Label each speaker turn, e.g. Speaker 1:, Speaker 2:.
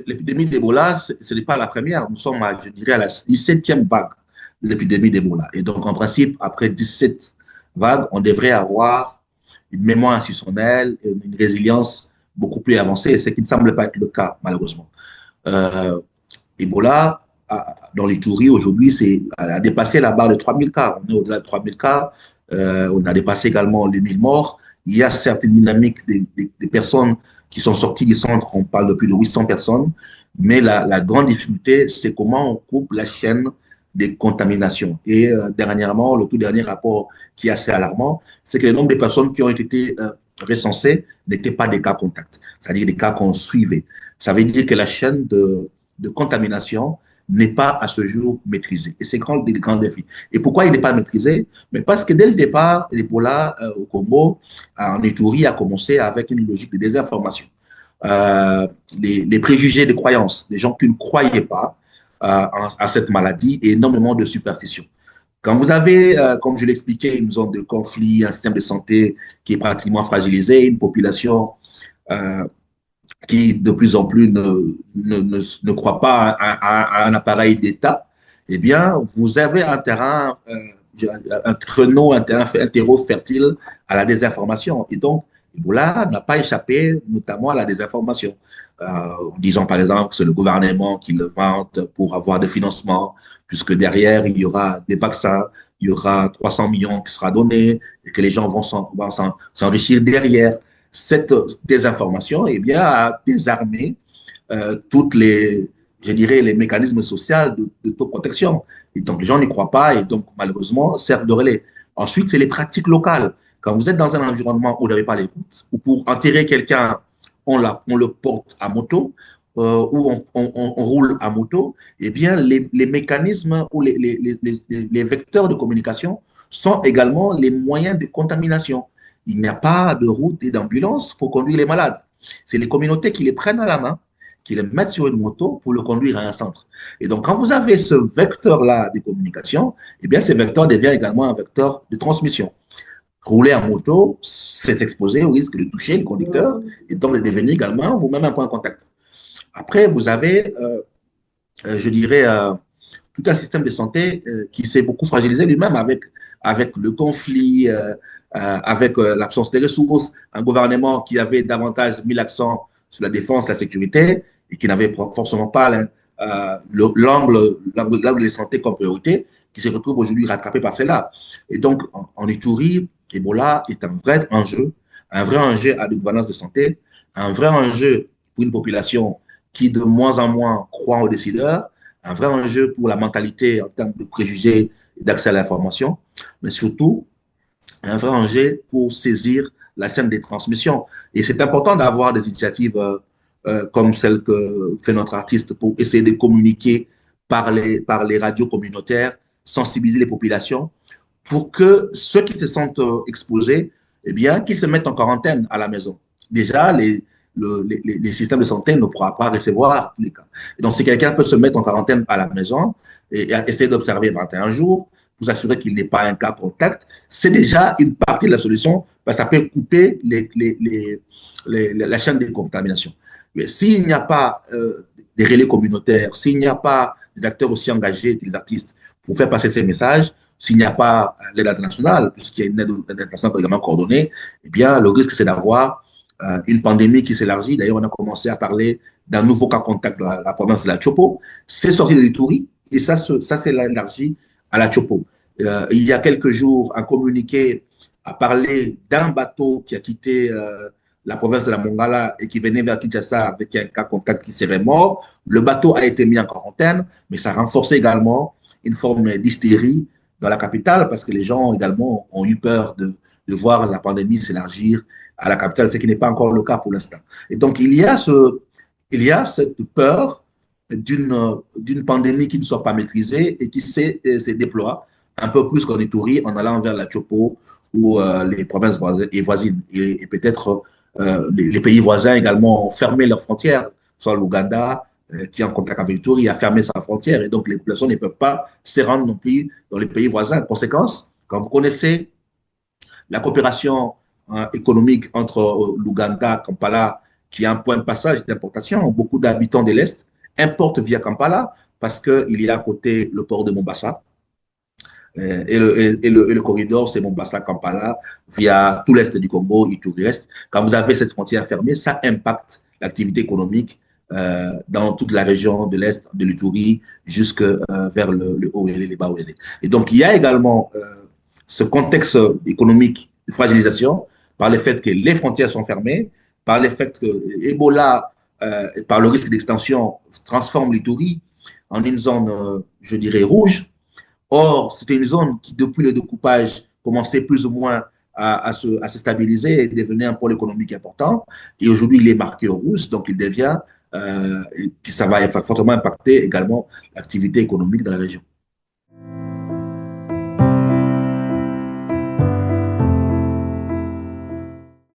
Speaker 1: l'épidémie d'Ebola, ce n'est pas la première. Nous sommes, je dirais, à la 17e vague de l'épidémie d'Ebola. Et donc, en principe, après 17 vagues, on devrait avoir une mémoire institutionnelle, une résilience beaucoup plus avancée, ce qui ne semble pas être le cas, malheureusement. Euh, Ebola, dans les touris, aujourd'hui, a dépassé la barre de 3000 cas. On est au-delà de 3000 cas. On a dépassé également les 1000 morts. Il y a certaines dynamiques des personnes qui sont sorties du centre. On parle de plus de 800 personnes. Mais la grande difficulté, c'est comment on coupe la chaîne des contaminations. Et dernièrement, le tout dernier rapport qui est assez alarmant, c'est que le nombre de personnes qui ont été recensées n'étaient pas des cas contacts, c'est-à-dire des cas qu'on suivait. Ça veut dire que la chaîne de contamination n'est pas à ce jour maîtrisée. Et c'est le grand défi. Et pourquoi il n'est pas maîtrisé? Mais parce que dès le départ, l'Ebola au Congo, en Ituri, a commencé avec une logique de désinformation. Les préjugés de croyances, les gens qui ne croyaient pas à cette maladie et énormément de superstitions. Quand vous avez, comme je l'expliquais, une zone de conflit, un système de santé qui est pratiquement fragilisé, une population qui de plus en plus ne croit pas à un appareil d'État, eh bien, vous avez un terrain, un créneau, un terreau fertile à la désinformation. Et donc, Ebola n'a pas échappé notamment à la désinformation. Disons par exemple que c'est le gouvernement qui le vante pour avoir des financements, puisque derrière, il y aura des vaccins, il y aura 300 millions qui sera donné et que les gens vont s'enrichir derrière. Cette désinformation, eh bien, a désarmé toutes je dirais, les mécanismes sociaux de protection. Et donc, les gens n'y croient pas et donc, malheureusement, servent de relais. Ensuite, c'est les pratiques locales. Quand vous êtes dans un environnement où vous n'avez pas les routes, ou pour enterrer quelqu'un, on le porte à moto, où on roule à moto, eh bien, les mécanismes ou les vecteurs de communication sont également les moyens de contamination. Il n'y a pas de route et d'ambulance pour conduire les malades. C'est les communautés qui les prennent à la main, qui les mettent sur une moto pour le conduire à un centre. Et donc, quand vous avez ce vecteur-là de communication, eh bien, ce vecteur devient également un vecteur de transmission. Rouler en moto, c'est s'exposer au risque de toucher le conducteur et donc de devenir également vous-même un point de contact. Après, vous avez, je dirais, tout un système de santé qui s'est beaucoup fragilisé lui-même avec le conflit, avec l'absence de ressources, un gouvernement qui avait davantage mis l'accent sur la défense, la sécurité, et qui n'avait forcément pas l'angle de santé comme priorité, qui se retrouve aujourd'hui rattrapé par cela. Et donc, en Ituri, Ebola est un vrai enjeu à de gouvernance de santé, un vrai enjeu pour une population qui de moins en moins croit aux décideurs, un vrai enjeu pour la mentalité en termes de préjugés et d'accès à l'information, mais surtout un vrai enjeu pour saisir la chaîne des transmissions. Et c'est important d'avoir des initiatives comme celle que fait notre artiste pour essayer de communiquer par les radios communautaires, sensibiliser les populations pour que ceux qui se sentent exposés, eh bien, qu'ils se mettent en quarantaine à la maison. Déjà, les systèmes de santé ne pourront pas recevoir tous les cas. Et donc, si quelqu'un peut se mettre en quarantaine à la maison et essayer d'observer 21 jours pour s'assurer qu'il n'est pas un cas contact, c'est déjà une partie de la solution parce que ça peut couper la chaîne de contamination. Mais s'il n'y a pas des relais communautaires, s'il n'y a pas des acteurs aussi engagés que les artistes pour faire passer ces messages, s'il n'y a pas l'aide internationale, puisqu'il y a une aide internationale également coordonnée, eh bien, le risque, c'est d'avoir une pandémie qui s'élargit. D'ailleurs, on a commencé à parler d'un nouveau cas contact dans la province de la Chopo. C'est sorti de l'Ituri et ça s'est élargi à la Chopo. Il y a quelques jours, un communiqué a parlé d'un bateau qui a quitté la province de la Mongala et qui venait vers Kinshasa avec un cas contact qui serait mort. Le bateau a été mis en quarantaine, mais ça renforçait également une forme d'hystérie dans la capitale parce que les gens également ont eu peur de voir la pandémie s'élargir à la capitale, ce qui n'est pas encore le cas pour l'instant. Et donc, il y a cette peur d'une pandémie qui ne soit pas maîtrisée et qui se déploie un peu plus qu'en Ituri en allant vers la Chopo ou les provinces voisines. Et peut-être les pays voisins également ont fermé leurs frontières, soit l'Ouganda, qui est en contact avec l'Ituri, a fermé sa frontière. Et donc, les populations ne peuvent pas se rendre non plus dans les pays voisins. Conséquence, quand vous connaissez la coopération économique entre l'Ouganda, Kampala qui est un point de passage d'importation. Beaucoup d'habitants de l'Est importent via Kampala parce qu'il y a à côté le port de Mombasa. Et le corridor, c'est Mombasa-Kampala via tout l'Est du Congo et tout le reste. Quand vous avez cette frontière fermée, ça impacte l'activité économique dans toute la région de l'Est, de l'Ituri, jusque vers le Haut-Wélé, les Bas-Wélé. Et donc, il y a également ce contexte économique de fragilisation par le fait que les frontières sont fermées, par le fait que Ebola, par le risque d'extension, transforme l'Ituri en une zone, je dirais, rouge. Or, c'était une zone qui, depuis le découpage, commençait plus ou moins à se stabiliser et devenait un pôle économique important. Et aujourd'hui, il est marqué au rouge, donc il devient, ça va fortement impacter également l'activité économique dans la région.